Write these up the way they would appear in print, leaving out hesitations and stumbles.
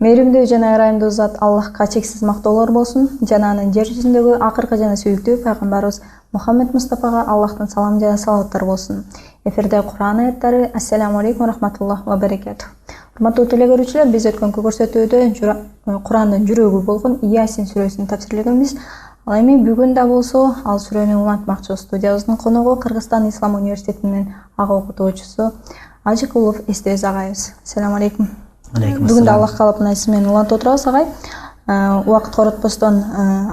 Мейримдүү жана ырайымдуу зат Аллахка чексиз мактоолор болсун. Жана анын жер жүзүндөгү акыркы жана сүйүктүү пайгамбарыбыз Мухаммед Мустафага Аллахтын салам жана салаваттары болсун. Эфирде Кур'ан аяттары. Ассаламу алейкум рахматуллахи ва баракатух. Урматтуу телегөрүүчүлөр, биз өткөнкү көрсөтүүдө Кур'андын жүрөгү болгон Ясин сүрөсүн тапсирлегенбиз. Ал эми бүгүн да болсо ал сүрөнү улантмакчы студиябыздын коногу Кыргызстан Ислам университетинин ага окутуучусу Ажыкулов Эстез агайыбыз. Ассаламу алейкум. Бүгүн да Аллах каалап мына сиз менен улантып отурабыз агай. Убакыт коротпостон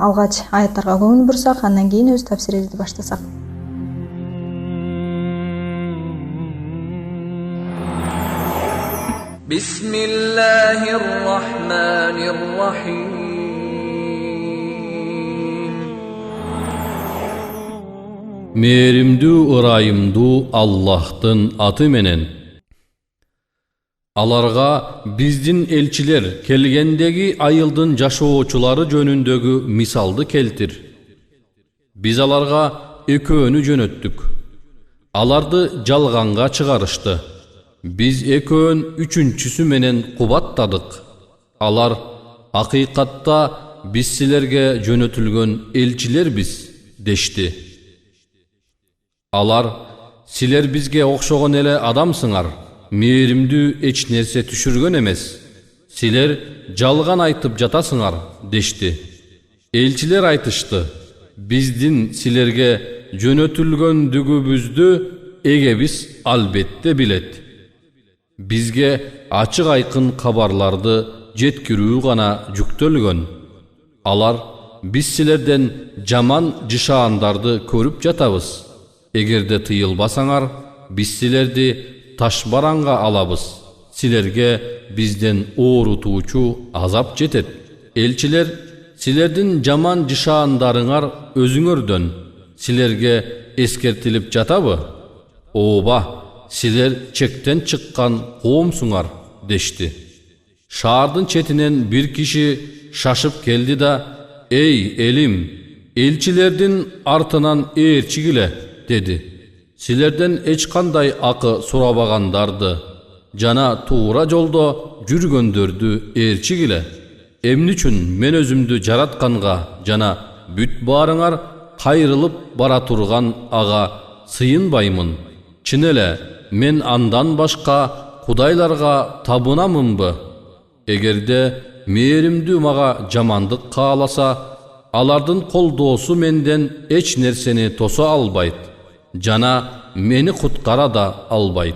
алгач аяттарга көңүл бурсак, андан кийин өз тапсирибизди баштасак. Бисмиллахир-рахманир-рахим. Мээримдүү ырайымдуу Аллахтын аты менен. Аларга биздин элчилер келгендеги айылдын жашоочулары жөнүндөгү мисалды келтир. Биз аларга экөөнү жөнөттүк. Аларды жалганга чыгарышты. Биз экөөн үчүнчүсү менен кубаттадык. Алар акыйкатта биз силерге жөнөтүлгөн элчилербиз дешти. Алар силер бизге окшогон эле адамсыңар. Мээримдүү эч нерсе түшүргөн эмес. Силер жалган айтып жатасыңар дешти. Элчилер айтышты. Биздин силерге жөнөтүлгөндүгүбүздү эгебиз албетте билет. Бизге ачык айкын кабарларды жеткирүү гана жүктөлгөн. Алар биз силерден жаман жышаандарды көрүп жатабыз. Эгерде тыйылбасаңар, биз силерди таш баранга алабыз. Силерге бизден оорутуучу азап жетет. Элчилер силердин жаман жышаандарыңар өзүңөрдөн силерге эскертилип жатабы? Ооба, силер чектен чыккан коомсуңар дешти. Шаардын четинен бир киши шашып келди да: "Эй элим, элчилердин артынан ээрчигиле" деди. Силерден эч кандай акы сурабагандарды жана туура жолдо жүргөндөрдү ээрчигиле. Эмне үчүн мен өзүмдү жаратканга жана бүт баарыңар кайрылып бара турган ага сыйынбаймын? Чын эле мен андан башка кудайларга табынамынбы? Эгерде мээримдүү мага жамандык кааласа, алардын колдоосу менден эч нерсени тосо албайт. Жана мени куткара да албайт.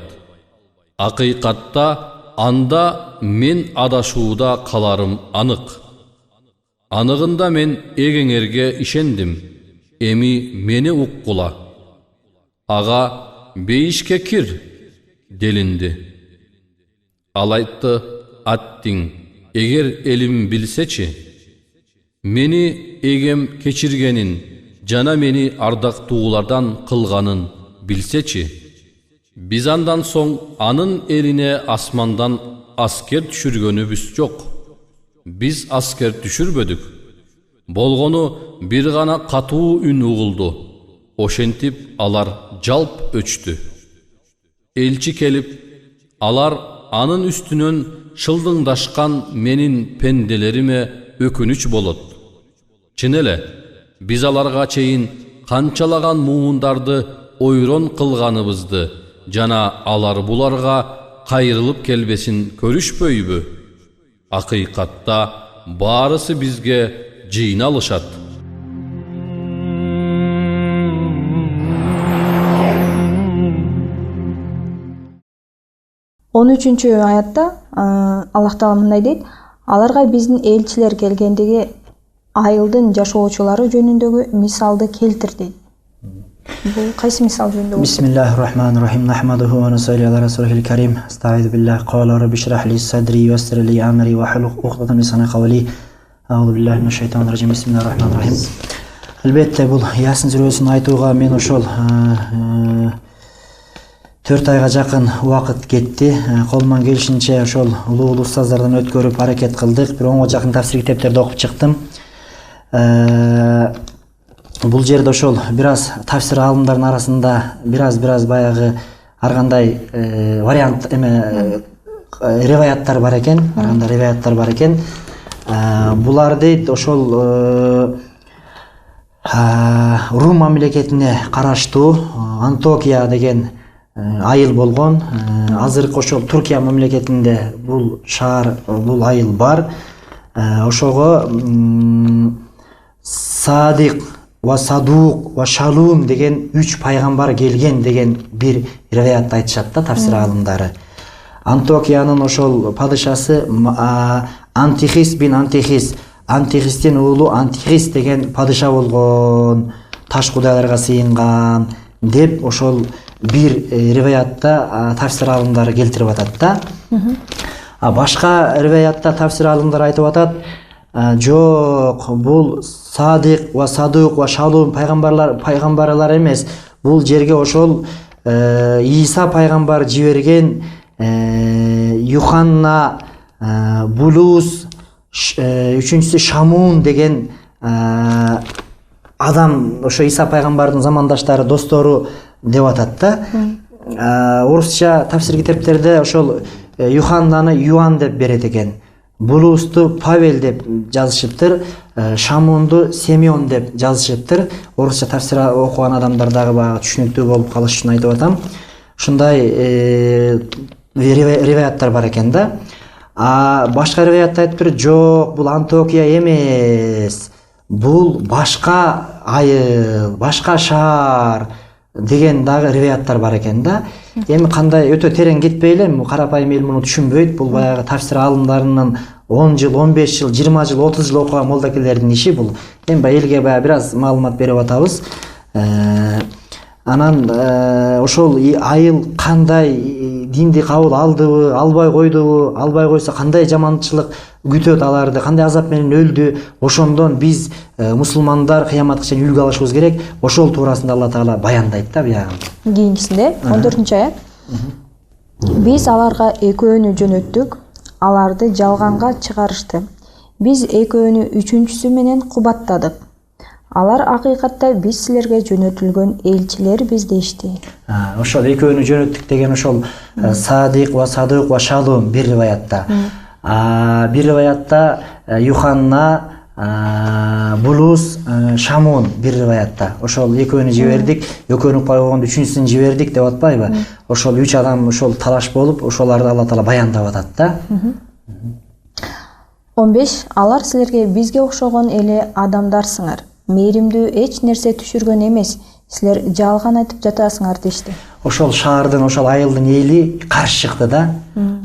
Акыйкатта анда мен адашууда каларым анык. Анығында мен эгеңерге ишендим. Эми мени уккула. Ага бейишке кир делинди. Ал айтты: "Аттиң, эгер элим билсечи, мени эгем кечиргенин жана мени ардактуулардан кылганын билсечи, биз андан соң анын элине асмандан аскер түшүргөнүбүз жок. Биз аскер түшүрбөдүк. Болгону бир гана катуу үн угулду. Ошентип алар жалп өчтү. Элчи келип, алар анын үстүнөн шылдыңдашкан менин пенделериме өкүнүч болот. Чын эле, биз аларга чейин канчалаган муундарды ойрон кылганыбызды жана алар буларга кайрылып келбесин көрүшпөйбү? Акыйкатта баарысы бизге жыйналышат." 13-чү аятта Аллах Таала мындай дейт: "Аларга биздин элчилер келгендеги айылдын жашоочулары жөнүндөгү мисалды келтир" дейт. Бул кайсы мисал жөнүндө? Бисмиллахир-рахманир-рахим. Нахмадуху ва нусалли ала расулихил карим. Астагфиру биллах. Кала рабби шрах ли садри ва яссир ли амри ва халуq уqdatan min lisani qawli. Аузу биллахи минаш шайтанир ражим. Бисмиллахир-рахманир-рахим. Албетте бул Ясин сүрөсүн айтууга мен ошол 4 айга жакын убакыт кетти. Колуман келишинче ошол улуу устаздардан өткөрүп аракет кылдык. Бир 10га жакын тафсир китептерди окуп чыктым. Бул жерде ошол бир аз тафсир алымдардын арасында бир аз баягы ар кандай вариант риваяттар бар экен, арканда риваяттар бар экен. Булар дейт ошол Рум мамлекетине караштуу Антиохия деген айыл болгон. Азыркы ошол Туркия мамлекетинде бул шаар, бул айыл бар. Ошого Садик ва Садук ва Шалум деген 3 пайгамбар келген деген бир риваятты айтышат да тафсир алымдары. Антиохиянын ошол падышасы Антихис бин Антихис, Антихистин уулу Антихис деген падыша болгон, таш кудайларга сыйынган деп ошол бир риваятта тафсир алымдары келтирип атат да. Башка риваятта тафсир алымдар айтып атат, жок, бул Садик ва Садук ва Шалум пайгамбарлар эмес. Бул жерге ошол Иса пайгамбар жиберген Юханна, Булус, үчүнчүсү Шамун деген адам, ошо Иса пайгамбардын замандаштары, достору деп атат да. Орусча тафсир китептерде ошол Юханнаны Юан деп берет экен. Булусту Павел деп жазышыптыр, Шамунду Семен деп жазышыптыр. Орусча тафсир окуган адамдар дагы баягы түшүнүктүү болуп калыш үчүн айтып атам. Ушундай риваяттар бар экен да. Башка риваятта айтыптыр, жок, бул Антиохия эмес. Бул башка айыл, башка шаар деген дагы риваяттар бар экен да. Эми кандай өтө терең кетпей эле, карапайым эл муну түшүнбөйт. Бул баягы тафсир алымдарынын 10 жыл, 15 жыл, 20 жыл, 30 жыл окуган молдакелердин иши бул. Эми баягы элге баягы бир аз маалымат берип атабыз. Анан ошол айыл кандай динди кабыл алдыбы, албай койдубу, албай койсо кандай жаманчылык күтөт аларды, кандай азап менен өлдү, ошондон биз мусулмандар кыяматка чейин үлгү алышыбыз керек. Ошол туурасында Алла Таала баяндайт да буягы. Кийинкисинде 14-аят. Биз аларга экөөнү жөнөттүк, аларды жалганга чыгарышты. Биз экөөнү үчүнчүсү менен кубаттадык. Алар акыйкатта биз силерге жөнөтүлгөн элчилер биз дешти. Ошол экөөнү жөнөттүк деген ошол Садик ва Садук ва Шалум бир риваятта. Бир риваятта Юханна, Булус, Шамун бир риваятта. Ошол экөөнү жибердик, экөөнү койгондо үчүнчүсүн жибердик деп атпайбы? Ошол 3 адам ошол талаш болуп, ошоларды Алла Таала баяндап атат да. 15. Алар силерге бизге окшогон эле адамдарсыңар. Мээримдүү эч нерсе түшүргөн эмес, силер жалган айтып жатасыңар дешти. Ошол шаардын, ошол айылдын эли каршы чыкты да.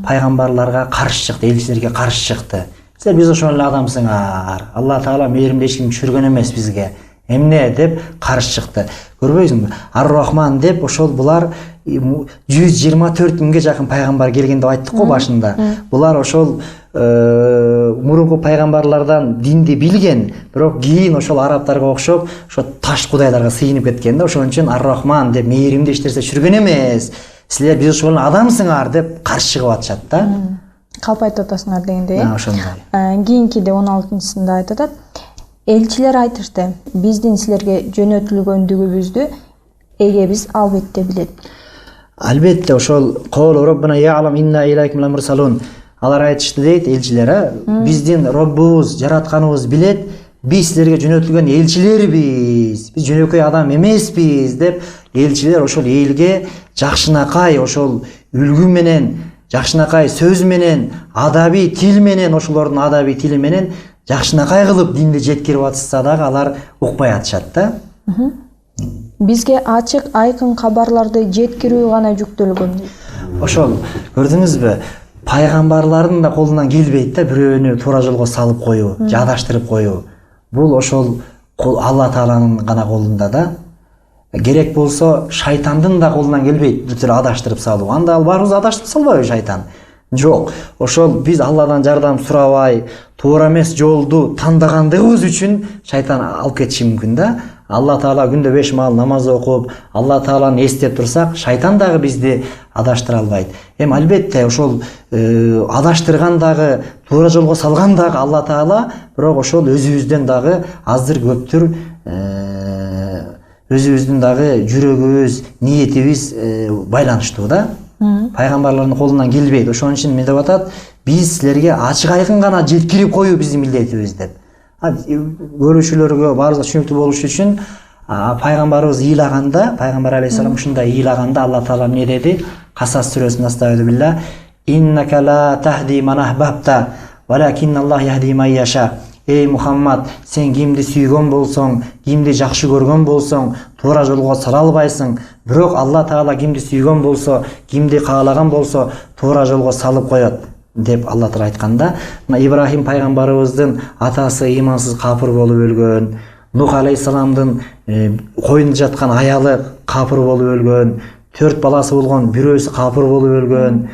Пайгамбарларга каршы чыкты, элчилерге каршы чыкты. Силер биз ошол эле адамсыңар. Алла Таала мээримди эч ким түшүргөн эмес бизге. Эмне деп каршы чыкты. Көрбөйсүңбү? Ар-Рахман деп ошол булар 124 миңге жакын пайгамбар келген деп айттык го башында. Булар ошол мурунку пайгамбарлардан динди билген, бирок кийин ошол арабтарга окшоп, ошо таш кудайларга сыйынып кеткен да. Ошон үчүн Ар-Рахман деп мээримди эч нерсе түшүргөн эмес. Силер биз ошол адамсыңар деп каршы чыгып атышат да. Калп айтып атасыңар дегенде. Ошондой. Кийинкиде 16-сында айтат. Элчилер айтышты, биздин силерге жөнөтүлгөндүгүбүздү эгебиз албетте билет. Албетте ошол Кол Роббуна я'лам инна илайкум ламурсалун. Алар айтышты дейт элчилер, биздин Роббубуз, жаратканыбыз билет, биз силерге жөнөтүлгөн элчилербиз. Биз жөнөкөй адам эмеспиз деп элчилер ошол элге жакшынакай ошол үлгү менен, жакшынакай сөз менен, адабий тил менен, ошолордун адабий тили менен жакшынакай кылып динди жеткирип атышса дагы алар укпай атышат да. Бизге ачык айкын кабарларды жеткирүү гана жүктөлгөн. Ошол көрдүңүзбү? Пайгамбарлардын да колунан келбейт да бирөөнү туура жолго салып коюу, адаштырып коюу. Бул ошол Алла Тааланын гана колунда да. Керек болсо шайтандын да колунан келбейт бир түрлү адаштырып салуу. Анда ал баарыбыз адаштырып салбайбы шайтан? Жок. Ошол биз Алладан жардам сурабай, туура эмес жолду тандагандыгыбыз үчүн шайтан алып кетиши мүмкүн да. Алла Таала күндө 5 маал намаз окуп, Алла Тааланы эстеп турсак, шайтан дагы бизди адаштыра албайт. Эми албетте ошол адаштырган дагы, туура жолго салган дагы Алла Таала, бирок ошол өзүбүздөн дагы аздыр көптүр өзүбүздүн дагы жүрөгүбүз, ниетибиз байланыштуу да. Пайгамбарлардын колунан келбейт. Ошон үчүн эмне деп атат? Биз силерге ачык айкын гана жеткирип коюу биздин милдетибиз деп. Көрүүчүлөргө баарыбызга түшүнүктүү болуш үчүн пайгамбарыбыз ыйлаганда, пайгамбар алейхисалам ушундай ыйлаганда Алла Таала эмне деди? Касас сүрөсүндө астагфиру билла. Иннака ла тахди ман ахбабта, валакинналлах яхди ман яша. Ey Muhammed, sen kimdi süygön bolsoň, kimdi жакшы көргөн болсоң, туура жолго сала албайсың. Бирок Алла Таала кимди сүйгөн болсо, кимди каалаган болсо, туура жолго салып коёт деп Алла Таала айтканда, мына Ибрахим пайгамбарыбыздын атасы ыймансыз капыр болуп өлгөн, Нух алейхисаламдын койнунда жаткан аялы капыр болуп өлгөн, 4 баласы болгон бирөөсү капыр болуп өлгөн,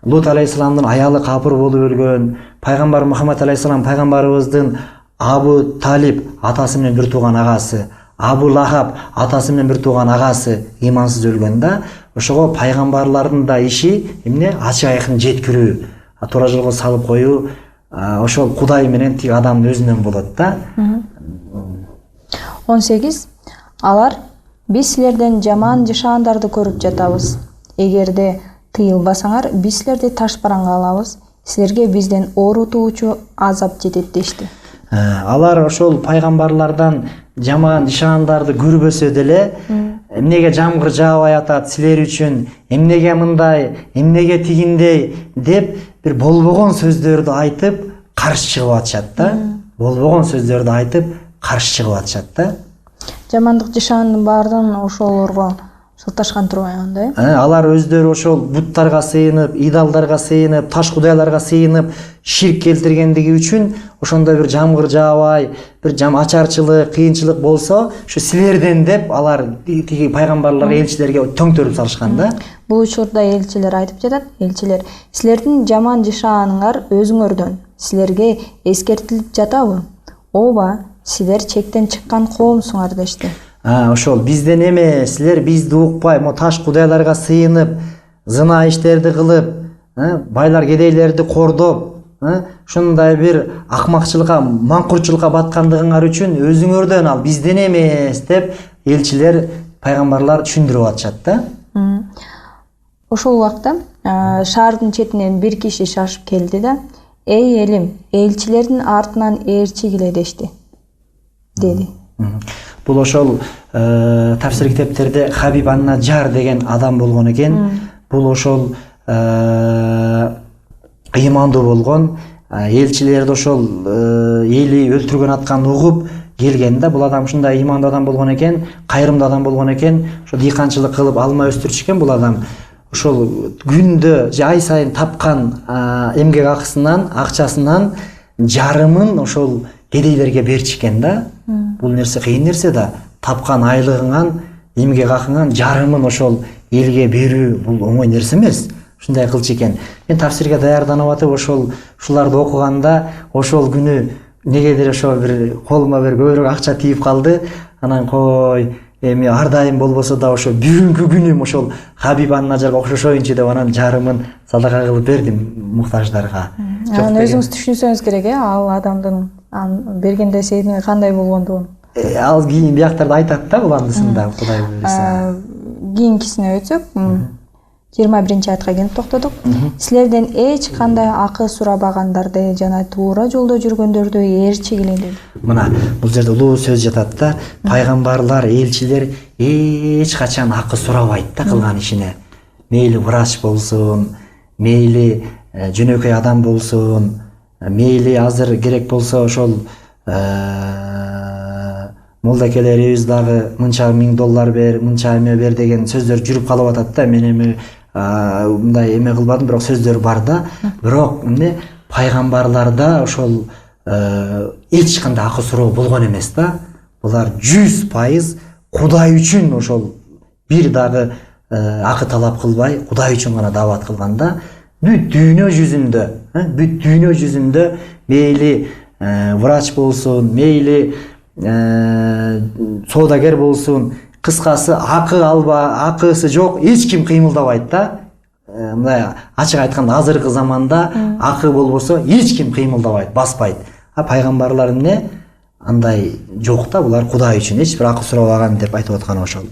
Lut алейхисаламдын аялы капыр болуп өлгөн, пайгамбар Мухаммед алейхисалам пайгамбарыбыздын Абу Талиб атасы менен бир тууган агасы, Абу Лахаб атасы менен бир тууган агасы ыймансыз өлгөн да. Ошого пайгамбарлардын да иши эмне? Ачык айкын жеткирүү, туура жолго салып коюу, ошол Кудай менен тиги адамдын өзүнөн болот да. 18. Алар биз силерден жаман жашаандарды көрүп жатабыз. Эгерде тыйылбасаңар, биз силерди таш бараңга алабыз. Силерге бизден оорутуучу азап жетет дешти. Алар ошол пайгамбарлардан жаман жашаандарды көрбөсө деле, эмнеге жамгыр жаабай атат силер үчүн, эмнеге мындай, эмнеге тигиндей деп бир болбогон сөздөрдү айтып каршы чыгып атышат да. Болбогон сөздөрдү айтып каршы чыгып атышат да. Жамандык жашаандын баардыгын ошолорго сылташкан турбайбы андай? Алар өздөрү ошол буттарга сыйынып, идалдарга сыйынып, таш кудайларга сыйынып, ширк келтиргендиги үчүн ошондой бир жамгыр жаабай, бир ачарчылык, кыйынчылык болсо, ошо силерден деп алар тиги пайгамбарларга, элчилерге төңтөрүп салышкан да. Бул учурда элчилер айтып жатат, элчилер, силердин жаман жашааныңар өзүңөрдөн, силерге эскертилип жатабы? Ооба, силер чектен чыккан коомсуңар дешти. Ошол бизден эмес, силер бизди укпай, таш кудайларга сыйынып, зына иштерди кылып, байлар кедейлерди кордоп, ушундай бир акмакчылыкка, маңкурчулукка баткандыгыңар үчүн өзүңөрдөн ал, бизден эмес деп элчилер, пайгамбарлар түшүндүрүп атышат да. Ошол убакта шаардын четинен бир киши шашып келди да, "Эй элим, элчилердин артынан ээрчи келе" дешти. Деди. Бул ошол тафсир китептерде Хабиб ан-Наджар деген адам болгон экен. Бул ошол ыймандуу болгон, элчилерди ошол эли өлтүргөн аткан угуп келген да. Бул адам ушундай ыймандуу адам болгон экен, кайрымдуу адам болгон экен. Ошо дыйканчылык кылып алма өстүрчүшкен бул адам. Ошол күндө же ай сайын тапкан эмгек акчасынан жарымын ошол кедейлерге берчикен да. Бул нерсе кыйын нерсе да. Тапкан айлыгыңан, эмгек акыңан жарымын ошол элге берүү бул оңой нерсе эмес. Ушундай кылчу экен. Мен тафсирге даярданып атып ушуларды окуганда ошол күнү негедир ошо бир колума бир көбүрөөк акча тийип калды. Анан кой эми ар дайым болбосо да ошо бүгүнкү күнүм ошол Хабиб ан-Наджарга окшошоюнчу деп анан жарымын садака кылып бердим муктаждарга. Анан өзүңүз түшүнсөңүз керек, ал адамдын бергенде сенин кандай болгондугун. Ал кийин бияктарда айтат да уландысында, Кудай буйруса. Кийинкисине өтсөк, 21-аятка келип токтодук. Силерден эч кандай акы сурабагандарды жана туура жолдо жүргөндөрдү ээрчигиле деди. Мына бул жерде улуу сөз жатат да. Пайгамбарлар, элчилер эч качан акы сурабайт да кылган ишине. Мейли врач болсун, мейли жөнөкөй адам болсун, мейли азыр керек болсо ошол молдакелерибиз дагы мынча $1000 бер, мынча эме бер деген сөздөр жүрүп калып атат да. Мен эми мындай эме кылбадым, бирок сөздөр бар да. Бирок эмне пайгамбарларда ошол эч кандай акы суроо болгон эмес да. Булар 100% Кудай үчүн ошол бир дагы акы талап кылбай, Кудай үчүн гана даават кылган да. Бүт дүйнө жүзүндө мейли врач болсун, мейли соодагер болсун, кыскасы акысы жок эч ким кыймылдабайт да. Мындай ачык айтканда азыркы заманда акы болбосо эч ким кыймылдабайт, баспайт. Пайгамбарлар эмне? Андай жок да, булар Кудай үчүн эч бир акы сурабаган деп айтып аткан ошол.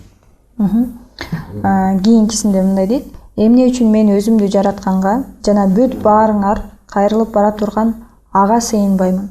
Кийинкисинде мындай дейт: Эмне үчүн мен өзүмдү жаратканга жана бүт баарыңар кайрылып бара турган ага сыйынбаймын.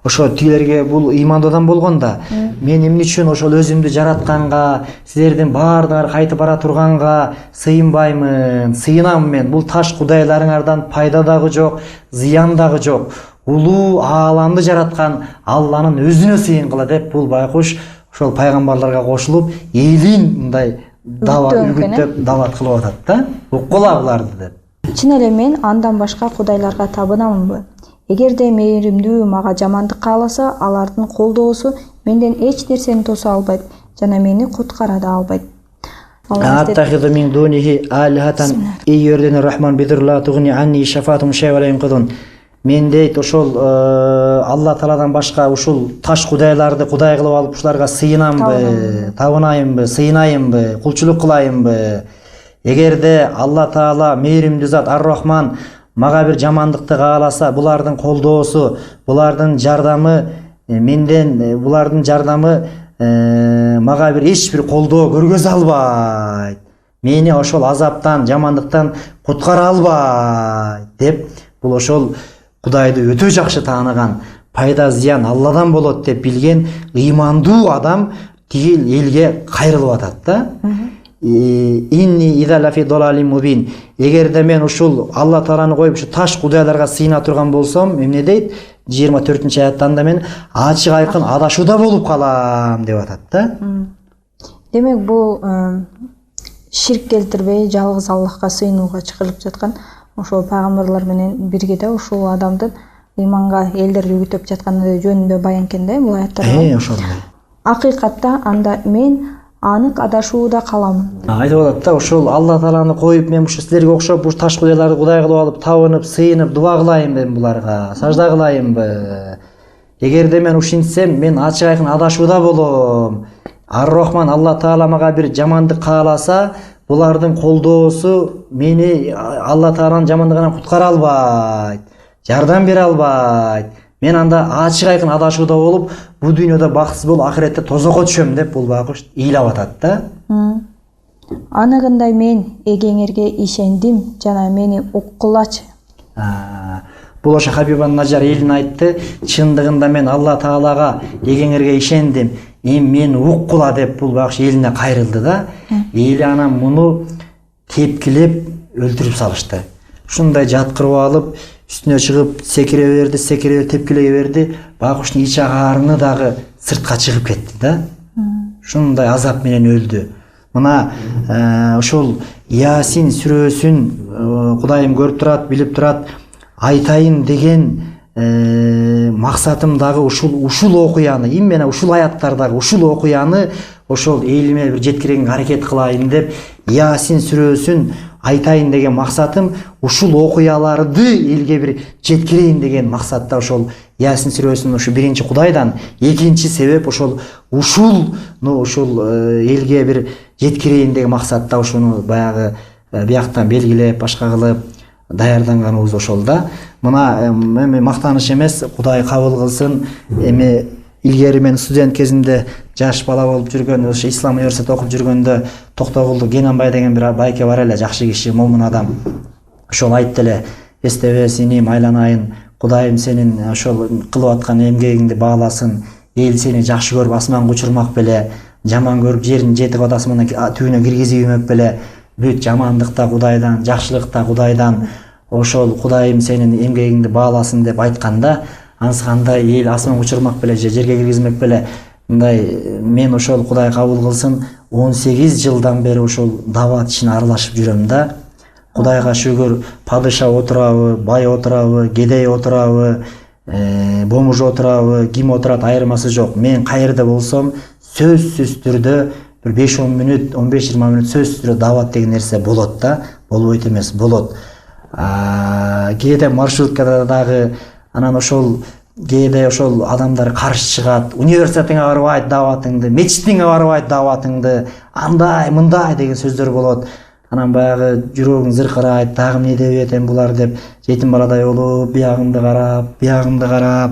Ошо тигилерге бул ыймандуу адам болгондо, мен эмне үчүн ошол өзүмдү жаратканга, силердин баардыгыңар кайтып бара турганга сыйынбаймын, сыйынам мен. Бул таш кудайларыңардан пайда дагы жок, зыян дагы жок. Улуу ааламды жараткан Алланын өзүнө сыйынгыла деп бул байкуш ошол пайгамбарларга кошулуп, элин мындай үгүттөп дават кылып атат да. Уккула буларды деп. Чын эле мен андан башка кудайларга табынамынбы? Эгерде мээримдүү мага жамандык кааласа, алардын колдоосу менден эч нерсени тоса албайт жана мени куткара да албайт. Аттахиду мин дунихи алихатан ийерден рахман бидурла тугни анни шафатум шайвала инкудун. Мен дейт ошол Алла Тааладан башка ушул таш кудайларды кудай кылып алып ушуларга сыйынамбы, табынайынбы, сыйынайынбы, кулчулук кылайынбы? Эгерде Алла Таала мээримдүү зат Ар-Рахман мага бир жамандыкты кааласа, булардын колдоосу, булардын жардамы мага бир эч бир колдоо көргөзө албайт. Мени ошол азаптан, жамандыктан куткара албайт деп бул ошол Кудайды өтө жакшы тааныган, пайда зыян Алладан болот деп билген ыймандуу адам тигил элге кайрылып атат да. Инни иза лафи долалин мубин. Эгерде мен ушул Алла Тааланы коюп ушу таш кудайларга сыйына турган болсом, эмне дейт? 24-аяттан да мен ачык айкын адашууда болуп калам деп атат да. Демек бул ширк келтирбей жалгыз Аллахка сыйынууга чакырылып жаткан ошол пайгамбарлар менен бирге да ушул адамдын ыйманга элдерди үгүтөп жатканы жөнүндө баян экен да бул аяттар. Ошондой. Акыйкатта анда мен анык адашууда каламын. Айтып атат да, ошол Алла Тааланы коюп мен ушу силерге окшоп ушу таш кудайларды кудай кылып алып табынып, сыйынып, дуа кылайын мен буларга, сажда кылайынбы? Эгерде мен ушинтсем, мен ачык айкын адашууда болом. Ар-Рахман Алла Таала мага бир жамандык кааласа, булардын колдоосу мени Алла Тааланын жамандыгынан куткара албайт, жардам бере албайт. Мен анда ачык айкын адашууда болуп, бу дүйнөдө бакытсыз болуп, ахиретте тозокко түшөм деп бул байкуш ыйлап атат да. Анагындай мен эгеңерге ишендим жана мени уккулачы. Бул ошо Хабибан Нажар элин айтты, чындыгында мен Алла Таалага эгеңерге ишендим, мен уккула деп бул байкуш элине кайрылды да. Эли анан муну тепкилеп өлтүрүп салышты. Ушундай жаткырып алып, үстүнө чыгып секире берди, тепкилей берди. Байкуштун ич агарыны дагы сыртка чыгып кетти да. Ушундай азап менен өлдү. Мына ошол Ясин сүрөсүн Кудайым көрүп турат, билип турат. Айтайын деген максатым дагы ушул окуяны, именно ушул аяттардагы ушул окуяны ошол элиме бир жеткирүүгө аракет кылайын деп Ясин сүрөсүн айтайын деген максатым ушул окуяларды элге бир жеткирейин деген максатта ошол Ясин сүрөсүн ушу биринчи Кудайдан, экинчи себеп ошол элге бир жеткирейин деген максатта ошону баягы бияктан белгилеп, башка кылып даярданганыбыз ошол да. Мына эми мактаныш эмес, Кудай кабыл кылсын. Эми илгери мен студент кезимде жаш бала болуп жүргөн, ошо Ислам университетте окуп жүргөндө Токтогулду Кенанбай деген бир байке бар эле, жакшы киши, момун адам. Ошол айтты эле, эстебес иним, айланайын, Кудайым сенин ошол кылып аткан эмгегиңди бааласын, эл сени жакшы көрүп асманга учурмак беле, жаман көрүп жердин жети кадасынан түбүнө киргизип иймек беле. Бүт жамандык да Кудайдан, жакшылык да Кудайдан. Ошол Кудайым сенин эмгегиңди бааласын деп айтканда, анысыкандай эл асманга учурмак беле, жерге киргизмек беле. Мындай мен ошол Кудай кабыл кылсын 18 жылдан бери ошол дават ишине аралашып жүрөм да. Кудайга шүгүр, падыша отурабы, бай отурабы, кедей отурабы, бомуж отурабы, ким отурат айырмасы жок. Мен каерде болсом сөзсүз түрдө bir 5-10 minut, 15-20 minut söz sürü davat деген нерсе болот да, болбойт эмес, болот. Кээде маршруткада дагы анан ошол кээде ошол адамдар каршы чыгат, университетиңе барбайт даватыңды, мечитиңе барбайт даватыңды, андай, мындай деген сөздөр болот. Анан баягы жүрөгүң зыркырайт, дагы эмне деп этем булар деп, жетим баладай болуп, биягыңды карап,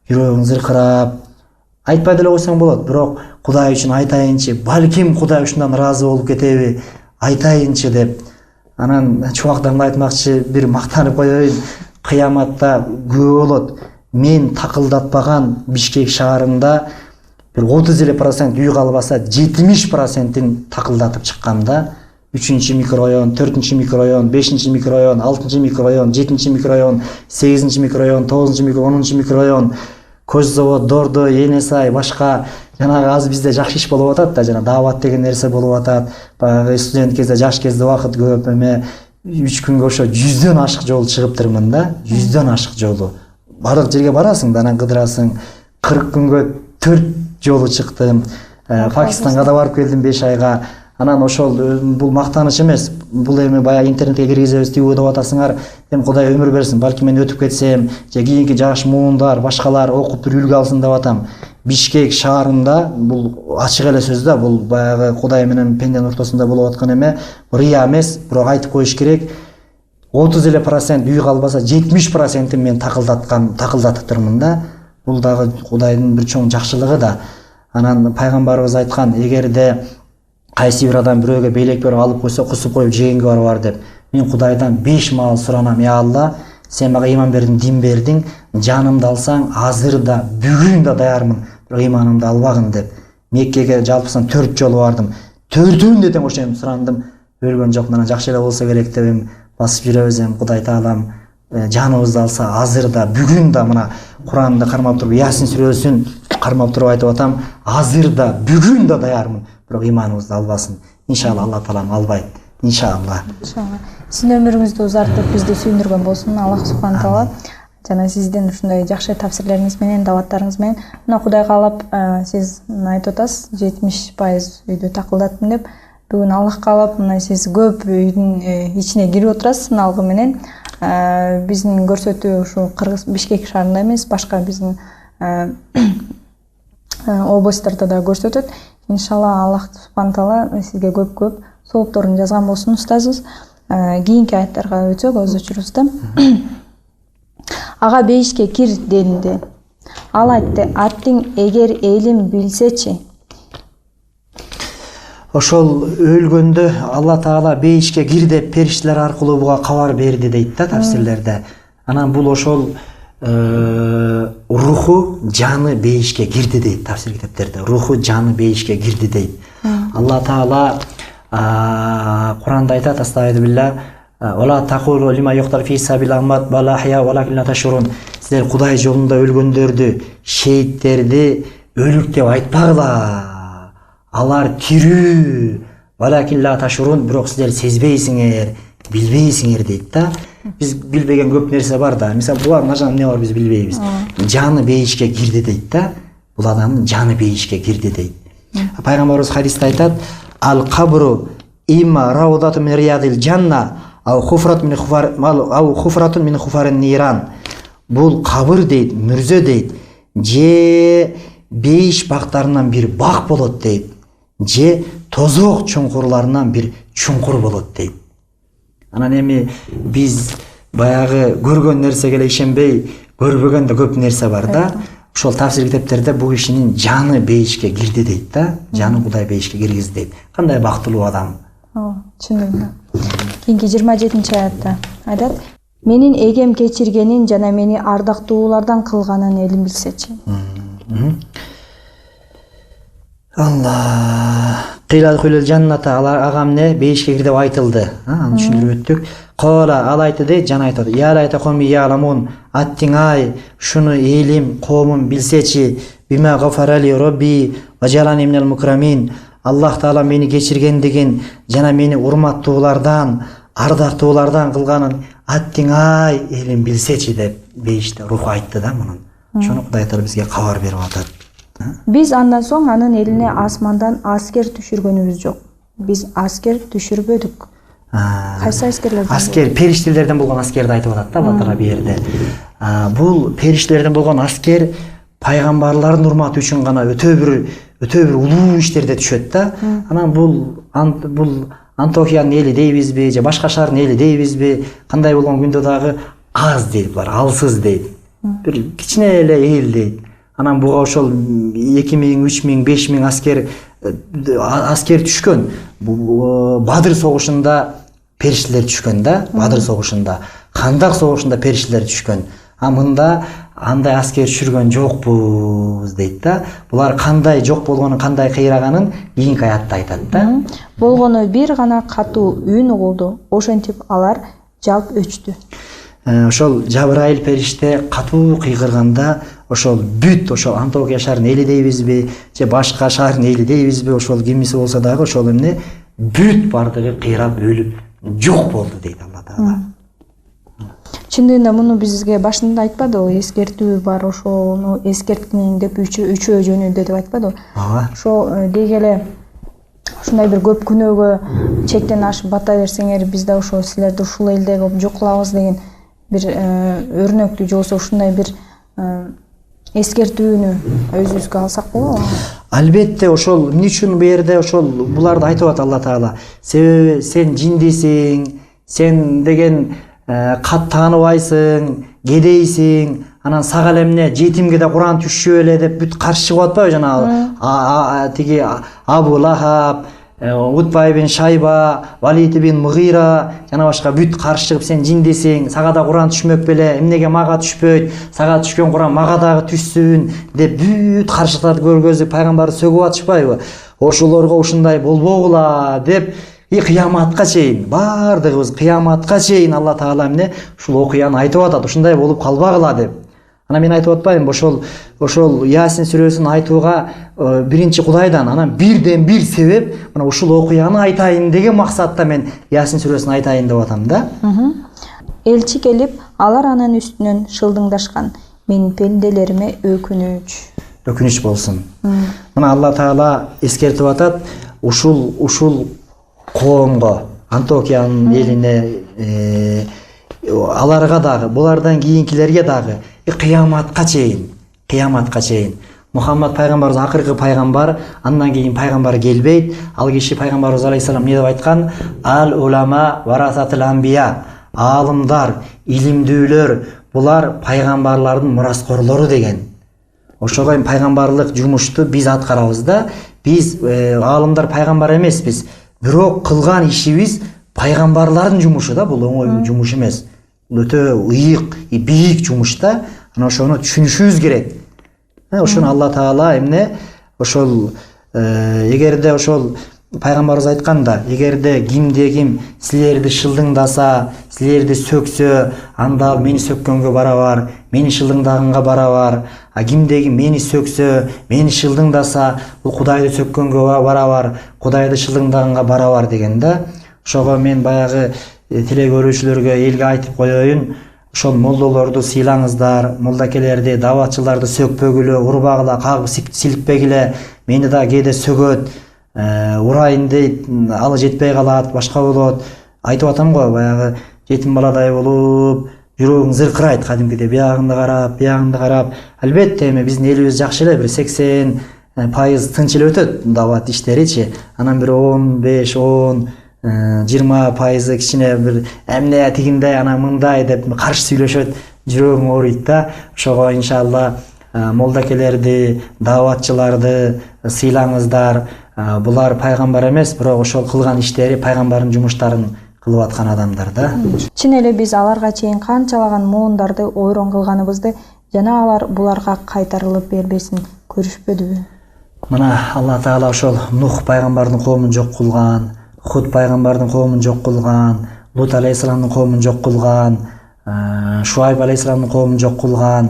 жүрөгүң зыркырап, айтпай деле койсоң болот, бирок Кудай үчүн айтайынчы, балким Кудай ушундан ыраазы болуп кетеби, айтайынчы деп. Анан чубактан айтмакчы, бир мактанып коеюн, кыяматта күбө болот. Мен такылдатпаган Бишкек шаарында bir 30% үй калбаса 70%-ин такылдатып чыкканда 3-нчи микрорайон, 4-нчи микрорайон, 5-нчи микрорайон, 6-нчы микрорайон, 7-нчи микрорайон, 8-нчи микрорайон, 9-нчы микрорайон, 10-нчы микрорайон, Көз завод, Дордо, Енесай, башка жанагы азыр бизде жакшы иш болуп атат да, жана даават деген нерсе болуп атат. Баягы студент кезде, жаш кезде убакыт көп эме 3 күнгө ошо 100дөн ашык жол чыгыптырмын да, 100дөн ашык жолу. Бардык жерге барасың да, анан кыдырасың. 40 күнгө 4 жолу чыктым. Пакистанга да барып келдим 5 айга. Анан ошол бул мактаныч эмес. Бул эми баягы интернетке киргизебиз деп ойлоп атасыңар. Эми Кудай өмүр берсин, балки мен өтүп кетсем, же кийинки жаш муундар, башкалар окуп туруп үлгү алсын деп атам. Бишкек шаарында бул ачык эле сөз да, бул баягы Кудай менен пенденин ортосунда болуп аткан эме, рыя эмес, бирок айтып коюш керек. 30% үй калбаса 70%-ин мен такылдатыптырмын да. Бул дагы Кудайдын бир чоң жакшылыгы да. Анан пайгамбарыбыз айткан, эгерде кайсы бир адам бирөөгө белек берип алып койсо, кусуп коюп жегенге бар деп. Мен Кудайдан 5 маал суранам, я Алла, сен мага иман бердиң, дин бердиң, жанымды алсаң, азыр да, бүгүн да даярмын, бирок иманымды албагын деп. Меккеге жалпысынан 4 жолу бардым. 4-өн да тең ошо сурандым. Өлгөн жок, мына жакшы эле болсо керек деп басып жүрөбүз. Кудай таалам жаныбызды алса, азыр да, бүгүн да, мына Куранды кармап туруп, Ясин сүрөсүн кармап туруп айтып атам, азыр да, бүгүн да даярмын, бирок иманыбызды албасын. Иншалла, Алла таалам албайт. Иншалла. Иншалла. Сиздин өмүрүңүздү узартып, бизди сүйүндүргөн болсун Аллах субхана таала. Жана сиздин ушундай жакшы тафсирлериңиз менен, даваттарыңыз менен, мына Кудай каалап, сиз айтып атасыз, 70% үйдү такылдаттым деп. Бүгүн Аллах каалап, мына сиз көп үйдүн ичине кирип отурасыз сыналгы менен. Биздин көрсөтүү ушу Кыргыз Бишкек шаарында эмес, башка биздин областтарда да көрсөтөт. Иншалла Аллах субхана таала сизге көп соопторун жазган болсун, устазыбыз. Кийинки аяттарга өтсөк, өз учурубузда. Ага бейишке кир денди. Ал айтты, аттың эгер элим билсечи. Ошол өлгөндө Алла таала бейишке кир деп периштелер аркылуу буга кабар берди дейт да тафсирлерде. Анан бул ошол руху, жаны бейишке кирди дейт тафсир китептерде. Руху, жаны бейишке кирди дейт. Алла таала Куранда айтат, астагфирулла, "Вала тaqulu лима юқтар фи сабил амат бал ахя валакин ла ташурун." Силер Кудай жолунда өлгөндөрдү, шейттерди өлүк деп айтпагыла. Алар тирүү, валакин ла ташурун, бирок силер сезбейсиңер, билбейсиңер дейт да. Биз билбеген көп нерсе бар да. Мисалы, булар нажан эмне бар биз билбейбиз. Жаны бейишке кирди дейт да. Бул адамдын жаны бейишке кирди дейт. Пайгамбарыбыз хадисте айтат, "Ал-кабру имма раудатун мин риядил жанна, ау хуфратун мин хуфарин ниран." Бул кабыр дейт, мүрзө дейт, же бейиш бактарынан бир бак болот дейт, же тозок чуңкурларынан бир чуңкур болот дейт. Анан эми биз баягы көргөн нерсеге эле ишенбей, көрбөгөн да көп нерсе бар да. Ошол тафсир китептерде бул кишинин жаны бейишке кирди дейт да. Жаны Кудай бейишке киргизди дейт. Кандай бактылуу адам. Түшүндүм. Кийинки 27-аятта айтат: "Менин эгем кечиргенин жана мени ардактуулардан кылганын элим билсечи." Allah. Qila khulul jannata, алар агамне бейишке кир деп айтылды. Аны түшүндүрүп өттүк. Кала ал айтты дейт, жана айтат. Я лайта коми яламун, аттиң ай, шуну элим, коомум билсечи, бима гафарали робби ва жалани минал мукрамин. Аллах таала мени кечиргендигин, жана мени урматтуулардан, ардактуулардан кылганын аттиң ай, элим билсечи деп бейиште рух айтты да мунун. Шуну Кудай таала бизге кабар берип атат. Биз андан соң анын элине асмандан аскер түшүргөнүбүз жок. Биз аскер түшүрбөдүк. Кайсы аскерлерден? Аскер, периштелерден болгон аскерди айтып атат да Алла таала бу жерде. Бул периштелерден болгон аскер пайгамбарлардын урматы үчүн гана өтө бир улуу иштерде түшөт да. Анан бул Антохиянын эли дейбизби, же башка шаардын эли дейбизби, кандай болгон күндө дагы аз дейт булар, алсыз дейт. Бир кичине эле эл дейт. Анан буга ошол 2000, 3000, 5000 аскер аскер түшкөн. Бадыр согушунда периштелер түшкөн да, Бадыр согушунда. Хандак согушунда периштелер түшкөн. А мында андай аскер түшүргөн жокпуз дейт да. Булар кандай жок болгонун, кандай кыйраганын кийинки аятта айтат да. Болгону бир гана катуу үн угулду. Ошентип алар жалп өчтү. Ошол Жабраил периште катуу кыйгырганда ошол бүт ошол Антиохия шаарынын эли дейбизби, же башка шаардын эли дейбизби, ошол кимиси болсо дагы ошол эмне бүт бардыгы кыйрап өлүп жок болду дейт Алла Таала. Чындыгында муну бизге башында айтпадыбы, эскертүү бар, ошону эскерткин деп үчөө жөнүндө деп айтпадыбы? Ооба. Ошо деги эле ушундай бир көп күнөөгө чектен ашып бата берсеңер, биз да ошо силерди ушул элде жок кылабыз деген бир өрнөктү же болбосо ушундай бир эскертүүнү өзүбүзгө алсак болобу? Албетте, ошол эмне үчүн бу жерде ошол буларды айтып атат Алла Таала. Себеби сен жиндисиң, сен деген кат тааныбайсың, кедейсиң, анан сага эле эмне жетимге да Куран түшчү эле деп бүт каршы чыгып атпайбы жанагы тиги Абу Лахаб, Утба ибн Шайба, Валид ибн Мугира жана башка бүт каршы чыгып сен жиндисиң, сага да Куран түшмөк беле, эмнеге мага түшпөйт, сага түшкөн Куран мага дагы түшсүн деп бүт каршылыктарды көргөзүп пайгамбарды сөгүп атышпайбы? Ошолорго ушундай болбогула деп кыяматка чейин, бардыгыбыз кыяматка чейин Алла Таала эмне ушул окуяны айтып атат, ушундай болуп калбагыла деп. Ана мен айтып атпаймынбы, ошол Ясин сүрөсүн айтууга биринчи Кудайдан, анан бирден бир себеп мына ушул окуяны айтайын деген максатта мен Ясин сүрөсүн айтайын деп атам да. Элчи келип, алар анын үстүнөн шылдыңдашкан. Менин пенделериме өкүнүч болсун. Мына Алла Таала эскертип атат, ушул коомго, Антиохиянын элине, аларга дагы, булардан кийинкилерге дагы кыяматка чейин. Мухаммад пайгамбарыбыз акыркы пайгамбар, андан кийин пайгамбар келбейт. Ал киши пайгамбарыбыз алейхиссалам эмне деп айткан? Ал улама варасатыл анбия. Алымдар, илимдүүлөр, булар пайгамбарлардын мураскорлору деген. Ошого пайгамбарлык жумушту биз аткарабыз да. Биз алымдар пайгамбар эмеспиз. Бирок кылган ишибиз пайгамбарлардын жумушу да, бул оңой жумуш эмес. Өтө ыйык, бийик жумуш да. Ана ошону түшүнүшүбүз керек. Ошону Алла Таала эмне ошол эгерде ошол пайгамбарыбыз айтканда, эгерде ким силерди шылдыңдаса, силерди сөксө, анда ал мени сөккөнгө барабар, мени шылдыңдаганга барабар. А кимде мени сөксө, мени шылдыңдаса, бул Кудайды сөккөнгө барабар, Кудайды шылдыңдаганга барабар деген да. Ошого мен баягы теле көрүүчүлөргө элге айтып коеюн, ошол молдолорду сыйлаңыздар, молдакелерди, даватчыларды сөкпөгүлө, урбагыла, кагып силикпегиле, мени да кээде сөгөт, урайын дейт, алы жетпей калат, башка болот. Айтып атам го, баягы жетим баладай болуп, жүрөгүң зыркырайт кадимкидей, биягыңды карап. Албетте эми биздин элибиз жакшы эле, бир 80% тынч эле өтөт дават иштеричи. Анан бир 15-10-20% кичине бир эмне тигиндей, анан мындай деп каршы сүйлөшөт, жүрөгүң ооруйт да. Ошого иншалла молдакелерди, даватчыларды сыйлаңыздар. Булар пайгамбар эмес, бирок ошол кылган иштери пайгамбардын жумуштарын кылып аткан адамдар да. Чын эле биз аларга чейин канчалаган муундарды ойрон кылганыбызды жана алар буларга кайтарылып бербесин көрүшпөдүбү? Мына Алла Таала ошол Нух пайгамбардын коомун жок кылган, Худ пайгамбардын коомун жок кылган, Лут алейхиссаламдын коомун жок кылган, Шуайб алейхиссаламдын коомун жок кылган.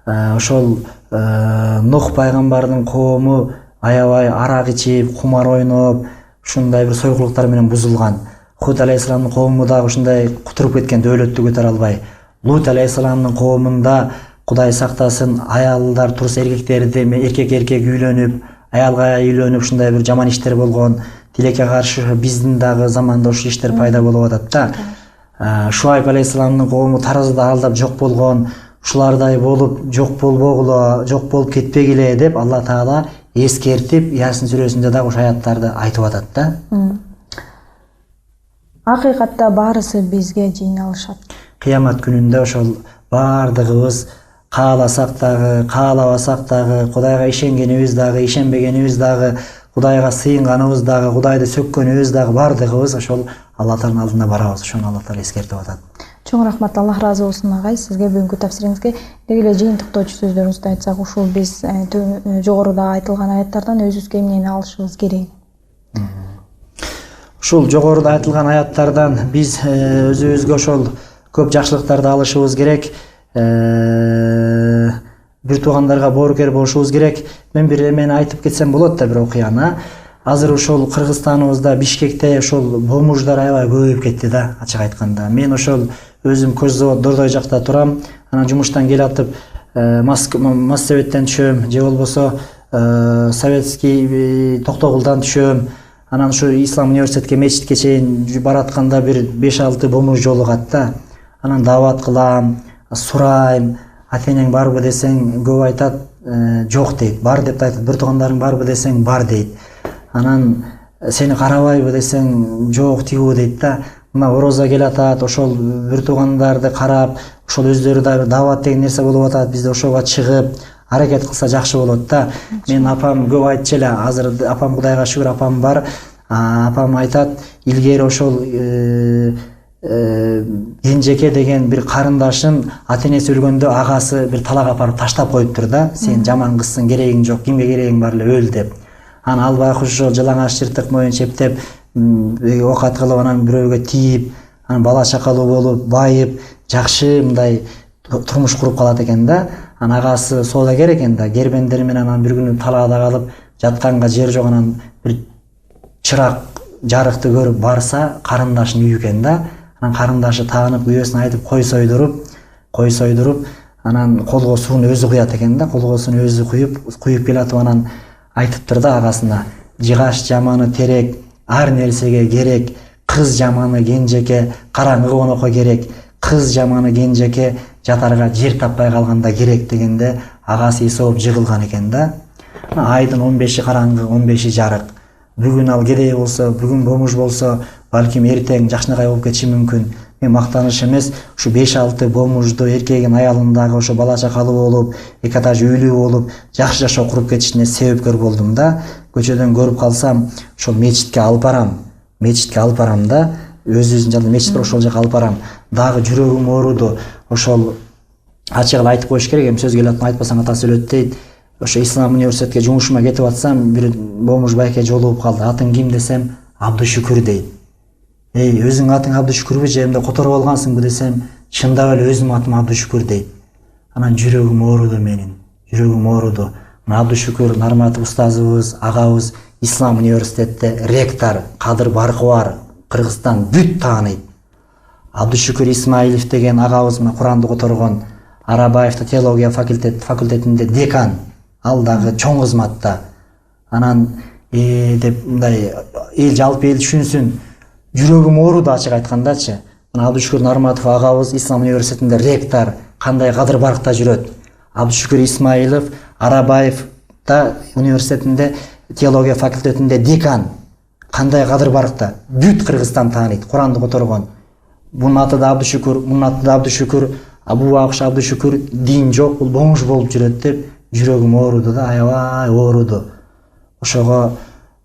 Ошол Нух пайгамбардын коому аябай арак ичип, кумар ойноп, ушундай бир сойкулуктар менен бузулган. Худ алейхиссаламдын коому дагы ушундай кутуруп кеткен, дөөлөттү көтөрө албай. Лут алейхиссаламдын коомунда Кудай сактасын, аялдар турус эркектерди, эркек үйлөнүп, аялга үйлөнүп, ушундай бир жаман иштер болгон. Тилекке каршы биздин дагы заманда ушул иштер пайда болуп атат да. Шуайб алейхиссаламдын коому таразыда алдап жок болгон. Ушулардай болуп жок болбогула, жок болуп кетпегиле деп Алла Таала эскертип, Ясин сүрөсүндө дагы ошол аяттарды айтып атат да. Акыйкатта баарысы бизге жыйналышат. Кыямат күнүндө ошол бардыгыбыз кааласак дагы, каалабасак дагы, Кудайга ишенгенибиз дагы, ишенбегенибиз дагы, Кудайга сыйынганыбыз дагы, Кудайды сөккөнүбүз дагы бардыгыбыз ошол Алла Тааланын алдында барабыз. Ошону Алла Таала эскертип атат. Чоң рахмат, Аллах разы болсун агай сизге бүгүнкү тафсириңизге. Деги эле жыйынтыктоочу сөздөрүңүздү айтсак, ушул биз жогоруда айтылган аяттардан өзүбүзгө эмнени алышыбыз керек? Ушул жогоруда айтылган аяттардан биз өзүбүзгө ошол көп жакшылыктарды алышыбыз керек. Бир туугандарга боорукер болушубуз керек. Мен бир эмени айтып кетсем болот да, бир окуяны. Азыр ошол Кыргызстаныбызда, Бишкекте ошол бомуждар аябай көбөйүп кетти да, ачык айтканда. Мен ошол өзүм Көз завод Дордой жакта турам. Анан жумуштан келатып Моссоветтен түшөм, же болбосо Советский Токтогулдан түшөм. Анан ушу Ислам университетке, мечитке чейин баратканда бир 5-6 бомуж жолугат да. Анан дават кылам, сурайм, ата-энең барбы десең, көп айтат, жок дейт. Бар деп айтат. Бир туугандарың барбы десең, бар дейт. Анан сени карабайбы десең, жок тигүү дейт да. Мына орозо келатат, ошол бир туугандарды карап, ошол өздөрү да бир дават деген нерсе болуп атат. Бизде ошого чыгып, аракет кылса жакшы болот да. Мен апам көп айтчу эле, азыр апам Кудайга шүгүр апам бар. Апам айтат, илгери ошол Кенжеке деген бир карындашын ата-энеси өлгөндө агасы бир талак апарып таштап коюптур да. Сен жаман кызсың, керегиң жок, кимге керегиң бар эле, өл деп. Аны албай ошол жалаңаш жыртык моюн чептеп, окат кылып, анан бирөөгө тийип, анан бала чакалуу болуп, байып, жакшы мындай турмуш куруп калат экен да. Анан агасы соодагер экен да, кербендери менен анан бир күнү талаада калып, жатканга жер жок, анан бир чырак жарыкты көрүп барса, карындашынын үйү экен да. Анан карындашы таанып, күйөөсүн айтып, кой сойдуруп, анан колго сууну өзү куят экен да. Колгосун өзү куюп келатып, анан айтыптыр да агасына: жыгаш жаманы терек, ар нерсеге керек, кыз жаманы Кенжеке, караңгы конокко керек, кыз жаманы Кенжеке, жатарга жер таппай калганда керек дегенде агасы эсоп жыгылган экен да. Айдын 15-и караңгы, 15-и жарык. Бүгүн ал кедей болсо, бүгүн бомуж болсо, балким эртең жакшынакай болуп кетиши мүмкүн. Мен мактаныш эмес, ушу 5-6 бомужду эркегин аялындагы ошо бала чакалуу болуп, эки этаж үйлүү болуп, жакшы жашоо куруп кетишине себепкер болдум да. Көчөдөн көрүп калсам, ошол мечитке алып барам да. Өзүбүздүн жанында мечит бар, ошол жака алып барам. Дагы жүрөгүм ооруду. Ошол ачык айтып коюш керек, эми сөз келип айтпасаң атасы өлөт дейт. Ошо Ислам университетке жумушума кетип атсам, бир бомуж байке жолугуп калды. Атың ким десем, Абдушүкүр дейт. Өзүң атың Абдушүкүрбү же эмне которуп алгансыңбы десем, чындап эле өзүм атым Абдушүкүр дейт. Анан жүрөгүм ооруду менин. Абдушүкүр Нарматов устазыбыз, агабыз Ислам университетте ректор, Кадыр Баркыбар, Кыргызстан бүт тааныйт. Абдушүкүр Исмаилов деген агабыз Куранды которгон, Арабаевда теология факультетинде декан, ал дагы чоң кызматта. Анан деп мындай эл жалпы эл түшүнсүн, жүрөгүм ооруду ачык айткандачы. Абдушүкүр Нарматов агабыз Ислам университетинде ректор, кандай Кадыр Баркта жүрөт. Абдушүкүр Исмаилов Арабаевда университетинде теология факультетинде декан, кандай Кадыр Баркта. Бүт Кыргызстан тааныйт, Куранды которгон. Бунун аты да Абдушүкүр, мунун аты да Абдушүкүр, Абу Акш Абдушүкүр, дин жок, бул бомуж болуп жүрөт деп жүрөгүм ооруду да, аябай ооруду. Ошого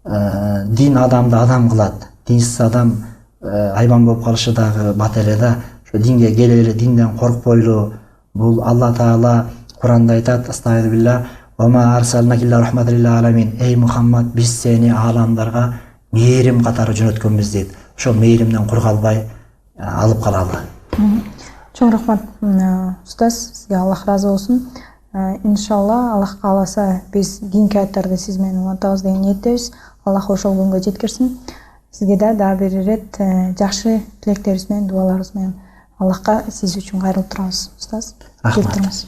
дин адамды адам кылат. Динсиз адам айбан болуп калышы дагы бат эле да. Ошо динге келели, динден коркпойлу. Бул Алла Таала Куранда айтат: Астагфирулла, ва ма арсалнака илля рахматан лил аламин. Эй Мухаммад, биз сени ааламдарга мээрим катары жөнөткөнбүз дейт. Ошол мээримден кур калбай алып калалы. Чоң рахмат, устаз, сизге Аллах разы болсун. Иншалла, Аллах кааласа биз кийинки аяттарды сиз менен улантабыз деген ниеттебиз. Аллах ошол күнгө жеткирсин. Сизге дагы бир ирет жакшы тилектерибиз менен, дуаларыбыз менен Аллахка сиз үчүн кайрылып турабыз, устаз. Рахмат.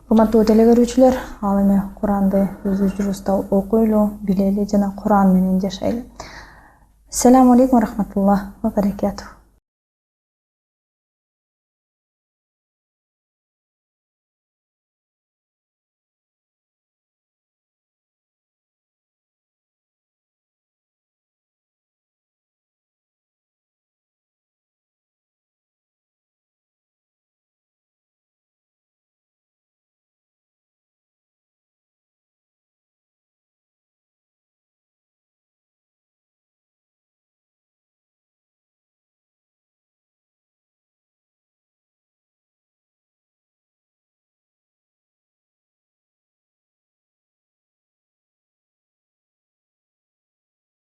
Урматтуу телекөрүүчүлөр, ал эми Куранды өз жүрүбүздө окуйлу, билели жана Куран менен жашайлы. Ассаламу алейкум ва рахматуллах ва баракатух.